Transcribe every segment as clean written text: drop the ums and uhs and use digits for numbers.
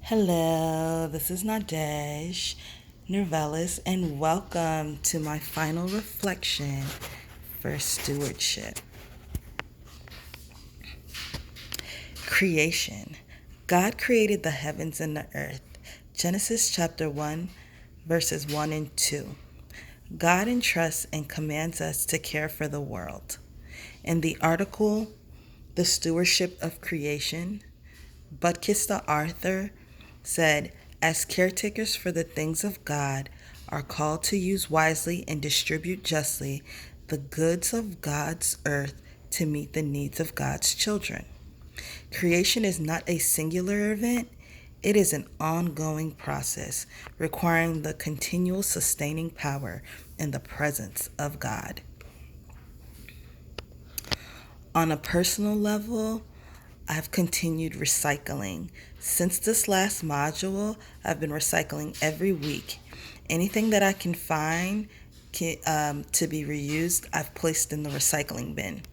Hello, this is Nadesh Nervelis, and welcome to my final reflection for stewardship. Creation. God created the heavens and the earth. Genesis chapter 1, verses 1 and 2. God entrusts and commands us to care for the world. In the article, The Stewardship of Creation, Budkista Arthur said, as caretakers for the things of God are called to use wisely and distribute justly the goods of God's earth to meet the needs of God's children. Creation is not a singular event, it is an ongoing process requiring the continual sustaining power and the presence of God. On a personal level, I've continued recycling. Since this last module, I've been recycling every week. Anything that I can find to be reused, I've placed in the recycling bin.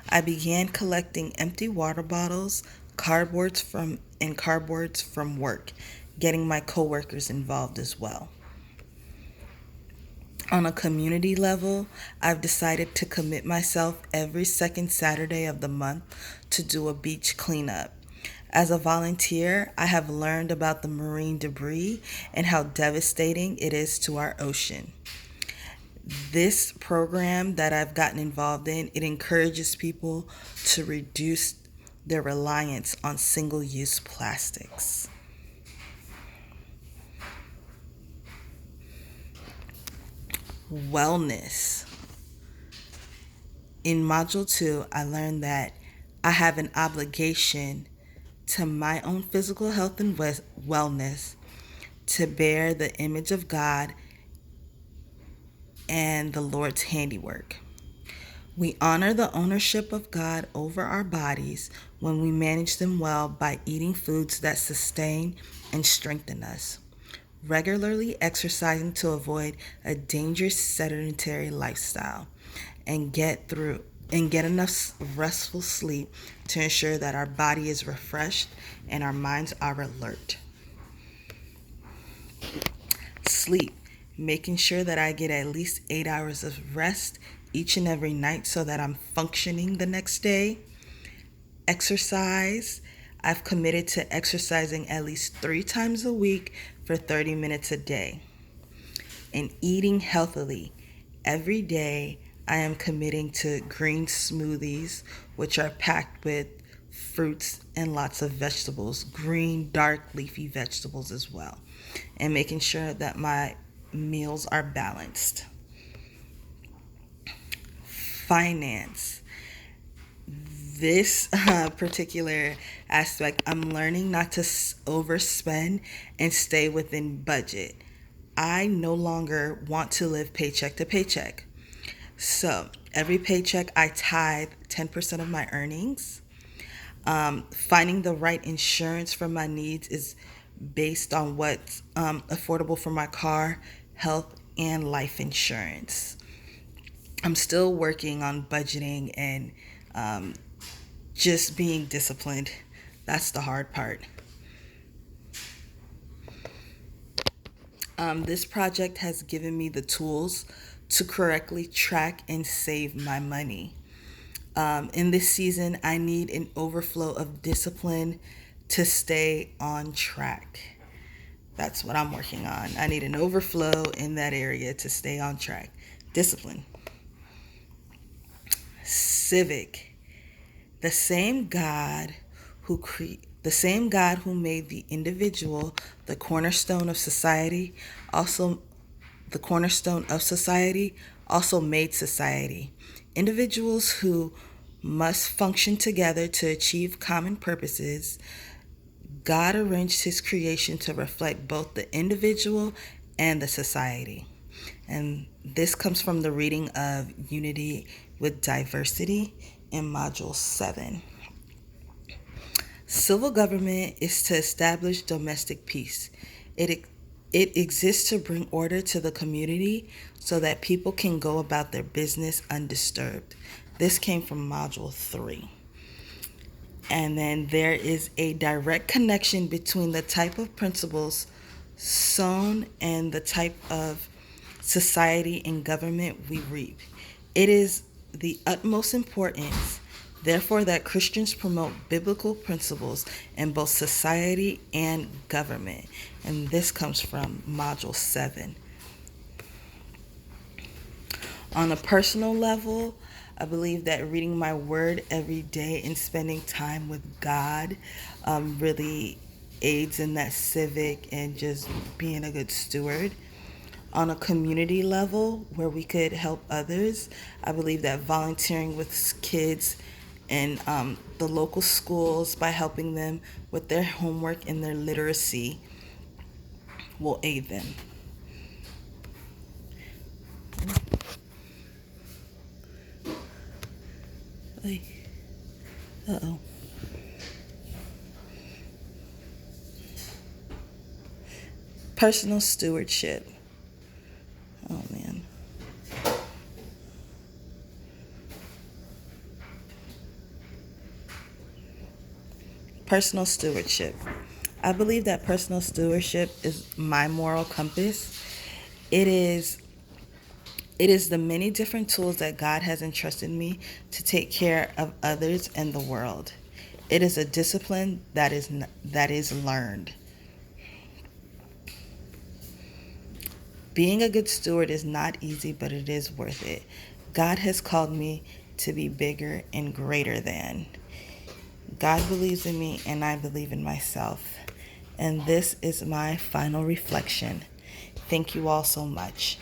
I began collecting empty water bottles, cardboards from work, getting my coworkers involved as well. On a community level, I've decided to commit myself every second Saturday of the month to do a beach cleanup. As a volunteer, I have learned about the marine debris and how devastating it is to our ocean. This program that I've gotten involved in, it encourages people to reduce their reliance on single-use plastics. Wellness. In Module 2, I learned that I have an obligation to my own physical health and wellness to bear the image of God and the Lord's handiwork. We honor the ownership of God over our bodies when we manage them well by eating foods that sustain and strengthen us, regularly exercising to avoid a dangerous sedentary lifestyle, and get enough restful sleep to ensure that our body is refreshed and our minds are alert. Sleep, making sure that I get at least 8 hours of rest each and every night so that I'm functioning the next day. Exercise, I've committed to exercising at least 3 times a week for 30 minutes a day. And eating healthily. Every day, I am committing to green smoothies, which are packed with fruits and lots of vegetables, green, dark, leafy vegetables as well, and making sure that my meals are balanced. Finance. This particular aspect, I'm learning not to overspend and stay within budget. I no longer want to live paycheck to paycheck. So every paycheck, I tithe 10% of my earnings. Finding the right insurance for my needs is based on what's affordable for my car, health, and life insurance. I'm still working on budgeting and just being disciplined. That's the hard part. This project has given me the tools to correctly track and save my money. In this season, I need an overflow of discipline to stay on track. That's what I'm working on. I need an overflow in that area to stay on track. Discipline. Civic. The same God who made the individual the cornerstone of society also made society. Individuals who must function together to achieve common purposes. God arranged his creation to reflect both the individual and the society. And this comes from the reading of Unity with Diversity in Module 7. Civil government is to establish domestic peace. It exists to bring order to the community so that people can go about their business undisturbed. This came from Module 3. And then there is a direct connection between the type of principles sown and the type of society and government we reap. It is the utmost importance, therefore, that Christians promote biblical principles in both society and government. And this comes from Module 7. On a personal level, I believe that reading my word every day and spending time with God really aids in that civic and just being a good steward. On a community level, where we could help others, I believe that volunteering with kids in the local schools by helping them with their homework and their literacy will aid them. Uh-oh. Personal stewardship. Oh, man. Personal stewardship. I believe that personal stewardship is my moral compass. It is the many different tools that God has entrusted me to take care of others and the world. It is a discipline that is learned. Being a good steward is not easy, but it is worth it. God has called me to be bigger and greater than. God believes in me, and I believe in myself. And this is my final reflection. Thank you all so much.